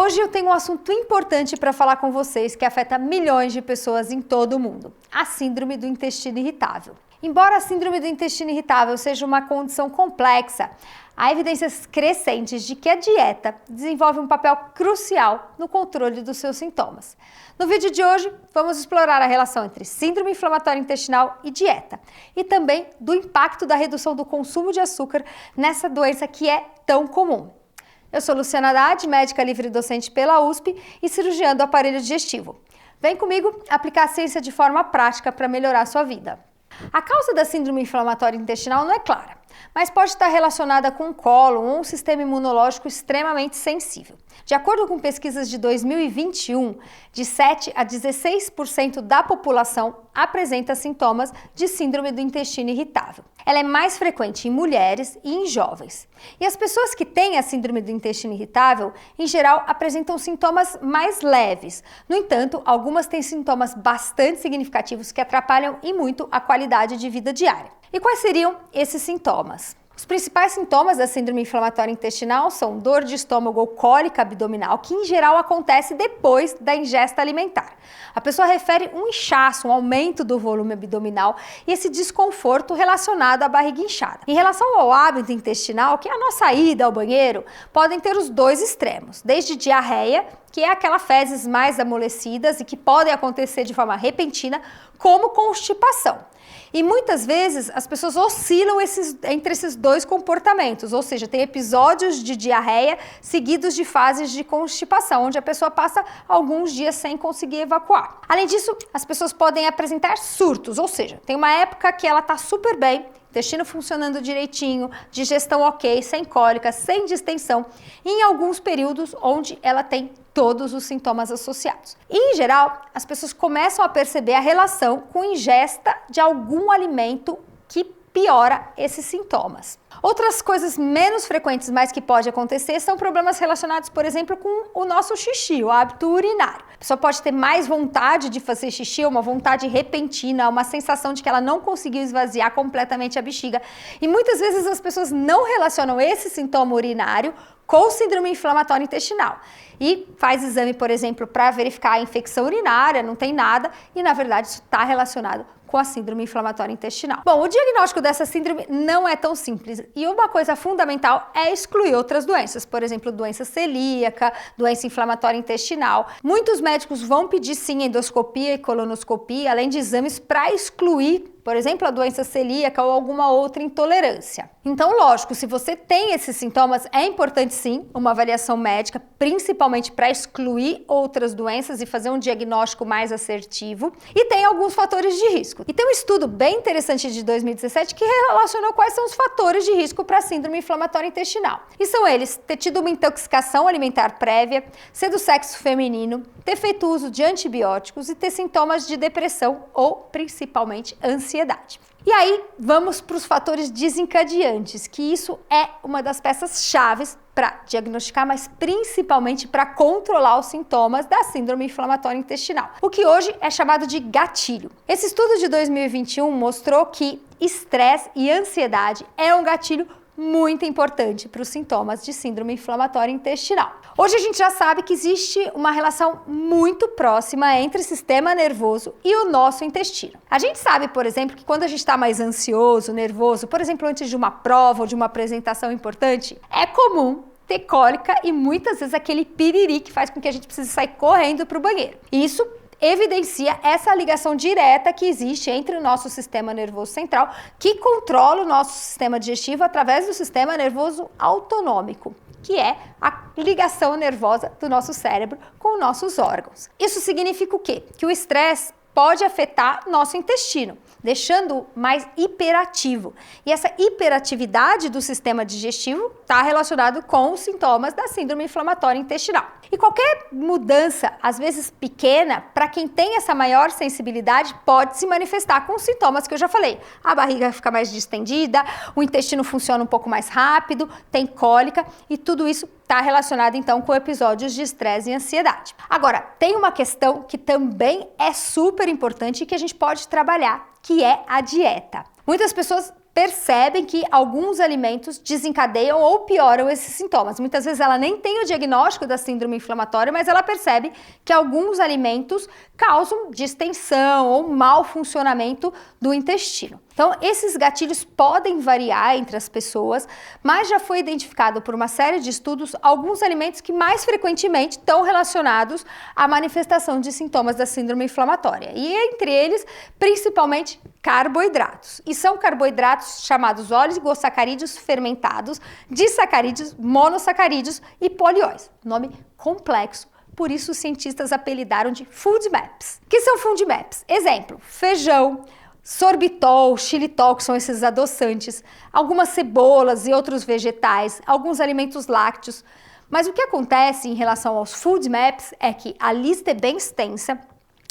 Hoje eu tenho um assunto importante para falar com vocês que afeta milhões de pessoas em todo o mundo: a síndrome do intestino irritável. Embora a síndrome do intestino irritável seja uma condição complexa, há evidências crescentes de que a dieta desenvolve um papel crucial no controle dos seus sintomas. No vídeo de hoje, vamos explorar a relação entre síndrome inflamatória intestinal e dieta, e também do impacto da redução do consumo de açúcar nessa doença que é tão comum. Eu sou Luciana Haddad, médica livre docente pela USP e cirurgiã do aparelho digestivo. Vem comigo aplicar a ciência de forma prática para melhorar a sua vida. A causa da síndrome inflamatória intestinal não é clara, mas pode estar relacionada com um cólon ou um sistema imunológico extremamente sensível. De acordo com pesquisas de 2021, de 7 a 16% da população apresenta sintomas de síndrome do intestino irritável. Ela é mais frequente em mulheres e em jovens. E as pessoas que têm a síndrome do intestino irritável, em geral, apresentam sintomas mais leves. No entanto, algumas têm sintomas bastante significativos que atrapalham e muito a qualidade de vida diária. E quais seriam esses sintomas? Os principais sintomas da síndrome inflamatória intestinal são dor de estômago ou cólica abdominal, que em geral acontece depois da ingesta alimentar. A pessoa refere um inchaço, um aumento do volume abdominal e esse desconforto relacionado à barriga inchada. Em relação ao hábito intestinal, que é a nossa ida ao banheiro, podem ter os dois extremos, desde diarreia, que é aquelas fezes mais amolecidas e que podem acontecer de forma repentina, como constipação. E muitas vezes as pessoas oscilam entre esses dois comportamentos, ou seja, tem episódios de diarreia seguidos de fases de constipação, onde a pessoa passa alguns dias sem conseguir evacuar. Além disso, as pessoas podem apresentar surtos, ou seja, tem uma época que ela está super bem, intestino funcionando direitinho, digestão ok, sem cólica, sem distensão, e em alguns períodos onde ela tem todos os sintomas associados. E, em geral, as pessoas começam a perceber a relação com ingesta de algum alimento que piora esses sintomas. Outras coisas menos frequentes, mas que pode acontecer, são problemas relacionados, por exemplo, com o nosso xixi, o hábito urinário. A pessoa pode ter mais vontade de fazer xixi, uma vontade repentina, uma sensação de que ela não conseguiu esvaziar completamente a bexiga. E muitas vezes as pessoas não relacionam esse sintoma urinário com síndrome inflamatória intestinal. E faz exame, por exemplo, para verificar a infecção urinária, não tem nada, e na verdade isso está relacionado com a síndrome inflamatória intestinal. Bom, o diagnóstico dessa síndrome não é tão simples e uma coisa fundamental é excluir outras doenças, por exemplo, doença celíaca, doença inflamatória intestinal. Muitos médicos vão pedir sim endoscopia e colonoscopia, além de exames para excluir, por exemplo, a doença celíaca ou alguma outra intolerância. Então, lógico, se você tem esses sintomas, é importante sim uma avaliação médica, principalmente para excluir outras doenças e fazer um diagnóstico mais assertivo. E tem alguns fatores de risco. E tem um estudo bem interessante de 2017 que relacionou quais são os fatores de risco para a síndrome inflamatória intestinal. E são eles: ter tido uma intoxicação alimentar prévia, ser do sexo feminino, ter feito uso de antibióticos e ter sintomas de depressão ou, principalmente, ansiedade. E aí, vamos para os fatores desencadeantes, que isso é uma das peças-chaves para diagnosticar, mas principalmente para controlar os sintomas da síndrome inflamatória intestinal, o que hoje é chamado de gatilho. Esse estudo de 2021 mostrou que estresse e ansiedade é um gatilho muito importante para os sintomas de síndrome inflamatória intestinal. Hoje a gente já sabe que existe uma relação muito próxima entre o sistema nervoso e o nosso intestino. A gente sabe, por exemplo, que quando a gente está mais ansioso, nervoso, por exemplo, antes de uma prova ou de uma apresentação importante, é comum ter cólica e muitas vezes aquele piriri que faz com que a gente precise sair correndo para o banheiro. Isso evidencia essa ligação direta que existe entre o nosso sistema nervoso central, que controla o nosso sistema digestivo através do sistema nervoso autonômico, que é a ligação nervosa do nosso cérebro com nossos órgãos. Isso significa o quê? Que o estresse pode afetar nosso intestino, deixando mais hiperativo. E essa hiperatividade do sistema digestivo está relacionado com os sintomas da síndrome inflamatória intestinal. E qualquer mudança, às vezes pequena, para quem tem essa maior sensibilidade, pode se manifestar com os sintomas que eu já falei. A barriga fica mais distendida, o intestino funciona um pouco mais rápido, tem cólica e tudo isso está relacionado então com episódios de estresse e ansiedade. Agora, tem uma questão que também é super importante e que a gente pode trabalhar, que é a dieta. Muitas pessoas percebem que alguns alimentos desencadeiam ou pioram esses sintomas. Muitas vezes ela nem tem o diagnóstico da síndrome inflamatória, mas ela percebe que alguns alimentos causam distensão ou mau funcionamento do intestino. Então, esses gatilhos podem variar entre as pessoas, mas já foi identificado por uma série de estudos alguns alimentos que mais frequentemente estão relacionados à manifestação de sintomas da síndrome inflamatória. E entre eles, principalmente carboidratos. E são carboidratos chamados oligosacarídeos fermentados, disacarídeos, monossacarídeos e polióis. Nome complexo. Por isso os cientistas apelidaram de food maps. O que são food maps? Exemplo, feijão, sorbitol, xilitol, que são esses adoçantes, algumas cebolas e outros vegetais, alguns alimentos lácteos. Mas o que acontece em relação aos food maps é que a lista é bem extensa,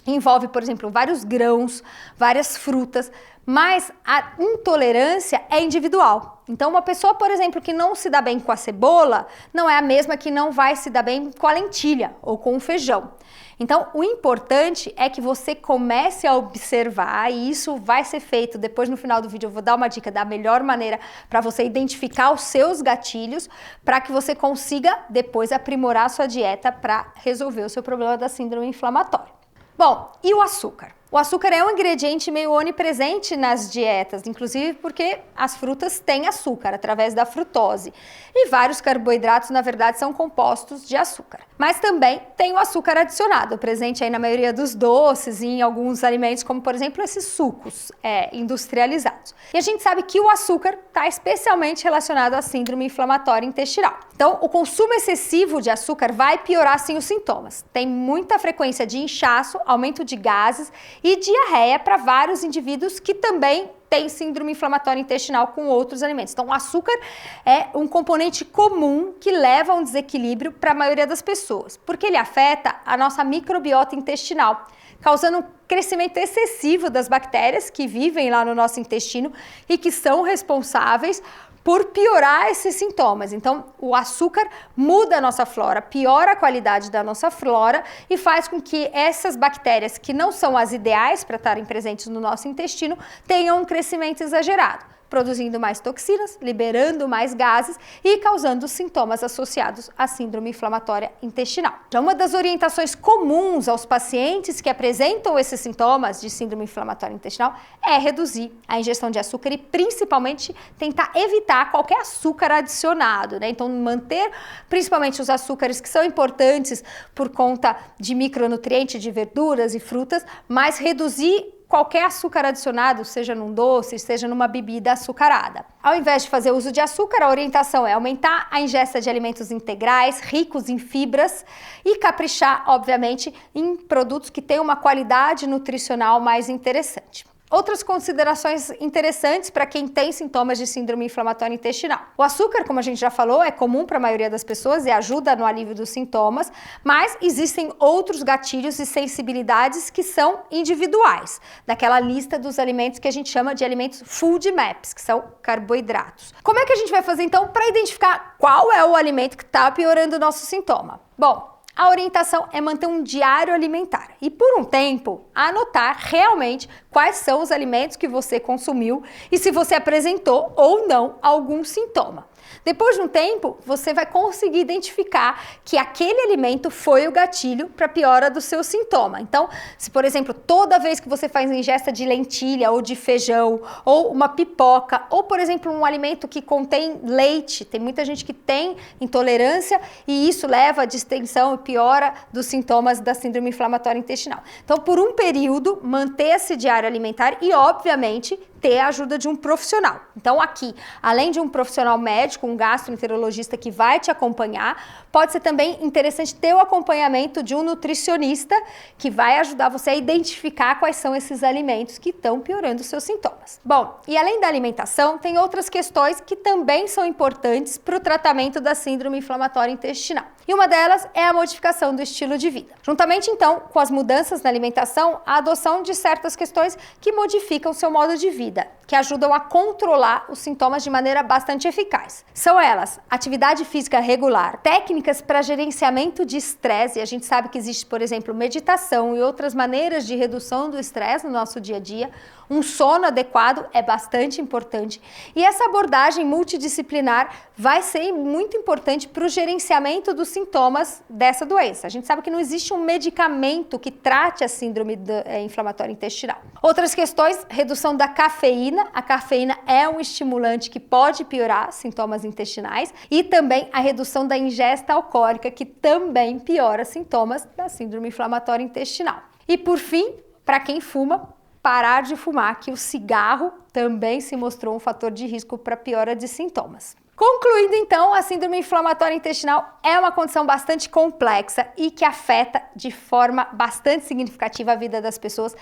envolve, por exemplo, vários grãos, várias frutas, mas a intolerância é individual. Então, uma pessoa, por exemplo, que não se dá bem com a cebola, não é a mesma que não vai se dar bem com a lentilha ou com o feijão. Então, o importante é que você comece a observar, e isso vai ser feito depois no final do vídeo. Eu vou dar uma dica da melhor maneira para você identificar os seus gatilhos, para que você consiga depois aprimorar a sua dieta para resolver o seu problema da síndrome inflamatória. Bom, e o açúcar? O açúcar é um ingrediente meio onipresente nas dietas, inclusive porque as frutas têm açúcar através da frutose. E vários carboidratos, na verdade, são compostos de açúcar. Mas também tem o açúcar adicionado, presente aí na maioria dos doces e em alguns alimentos, como por exemplo esses sucos industrializados. E a gente sabe que o açúcar está especialmente relacionado à síndrome inflamatória intestinal. Então, o consumo excessivo de açúcar vai piorar sim os sintomas. Tem muita frequência de inchaço, aumento de gases e diarreia para vários indivíduos que também têm síndrome inflamatória intestinal com outros alimentos. Então, o açúcar é um componente comum que leva a um desequilíbrio para a maioria das pessoas, porque ele afeta a nossa microbiota intestinal, causando um crescimento excessivo das bactérias que vivem lá no nosso intestino e que são responsáveis por piorar esses sintomas. Então, o açúcar muda a nossa flora, piora a qualidade da nossa flora e faz com que essas bactérias, que não são as ideais para estarem presentes no nosso intestino, tenham um crescimento exagerado, produzindo mais toxinas, liberando mais gases e causando sintomas associados à síndrome inflamatória intestinal. Então, uma das orientações comuns aos pacientes que apresentam esses sintomas de síndrome inflamatória intestinal é reduzir a ingestão de açúcar e principalmente tentar evitar qualquer açúcar adicionado, né? Então, manter principalmente os açúcares que são importantes por conta de micronutrientes de verduras e frutas, mas reduzir qualquer açúcar adicionado, seja num doce, seja numa bebida açucarada. Ao invés de fazer uso de açúcar, a orientação é aumentar a ingesta de alimentos integrais, ricos em fibras e caprichar, obviamente, em produtos que tenham uma qualidade nutricional mais interessante. Outras considerações interessantes para quem tem sintomas de síndrome inflamatória intestinal. O açúcar, como a gente já falou, é comum para a maioria das pessoas e ajuda no alívio dos sintomas, mas existem outros gatilhos e sensibilidades que são individuais, daquela lista dos alimentos que a gente chama de alimentos food maps, que são carboidratos. Como é que a gente vai fazer então para identificar qual é o alimento que está piorando o nosso sintoma? Bom, a orientação é manter um diário alimentar e, por um tempo, anotar realmente quais são os alimentos que você consumiu e se você apresentou ou não algum sintoma. Depois de um tempo, você vai conseguir identificar que aquele alimento foi o gatilho para a piora do seu sintoma. Então, se por exemplo, toda vez que você faz ingesta de lentilha ou de feijão, ou uma pipoca, ou por exemplo, um alimento que contém leite, tem muita gente que tem intolerância e isso leva à distensão e piora dos sintomas da síndrome inflamatória intestinal. Então, por um período, manter esse diário alimentar e, obviamente, ter a ajuda de um profissional. Então aqui, além de um profissional médico, um gastroenterologista que vai te acompanhar, pode ser também interessante ter o acompanhamento de um nutricionista que vai ajudar você a identificar quais são esses alimentos que estão piorando os seus sintomas. Bom, e além da alimentação, tem outras questões que também são importantes para o tratamento da síndrome inflamatória intestinal. E uma delas é a modificação do estilo de vida. Juntamente, então, com as mudanças na alimentação, a adoção de certas questões que modificam o seu modo de vida. que ajudam a controlar os sintomas de maneira bastante eficaz. São elas: atividade física regular, técnicas para gerenciamento de estresse, e a gente sabe que existe, por exemplo, meditação e outras maneiras de redução do estresse no nosso dia a dia. Um sono adequado é bastante importante, e essa abordagem multidisciplinar vai ser muito importante para o gerenciamento dos sintomas dessa doença. A gente sabe que não existe um medicamento que trate a síndrome inflamatória intestinal. Outras questões: redução da cafeína. A cafeína é um estimulante que pode piorar sintomas intestinais, e também a redução da ingesta alcoólica, que também piora sintomas da síndrome inflamatória intestinal. E por fim, para quem fuma, parar de fumar, que o cigarro também se mostrou um fator de risco para piora de sintomas. Concluindo então, a síndrome inflamatória intestinal é uma condição bastante complexa e que afeta de forma bastante significativa a vida das pessoas,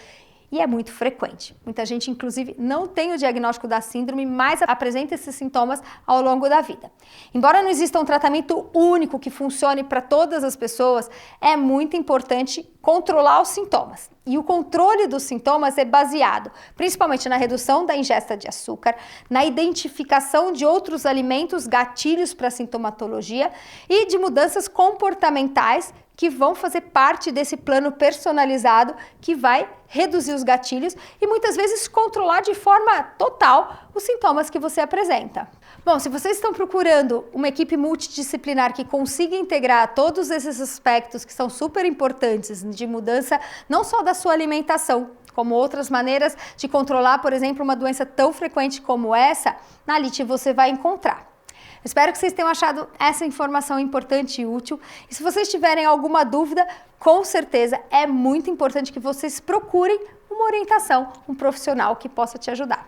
e é muito frequente. Muita gente, inclusive, não tem o diagnóstico da síndrome, mas apresenta esses sintomas ao longo da vida. Embora não exista um tratamento único que funcione para todas as pessoas, é muito importante controlar os sintomas. E o controle dos sintomas é baseado principalmente na redução da ingesta de açúcar, na identificação de outros alimentos gatilhos para a sintomatologia e de mudanças comportamentais que vão fazer parte desse plano personalizado que vai reduzir os gatilhos e muitas vezes controlar de forma total os sintomas que você apresenta. Bom, se vocês estão procurando uma equipe multidisciplinar que consiga integrar todos esses aspectos que são super importantes de mudança, não só da sua alimentação, como outras maneiras de controlar, por exemplo, uma doença tão frequente como essa, na Lite você vai encontrar. Espero que vocês tenham achado essa informação importante e útil. E se vocês tiverem alguma dúvida, com certeza é muito importante que vocês procurem uma orientação, um profissional que possa te ajudar.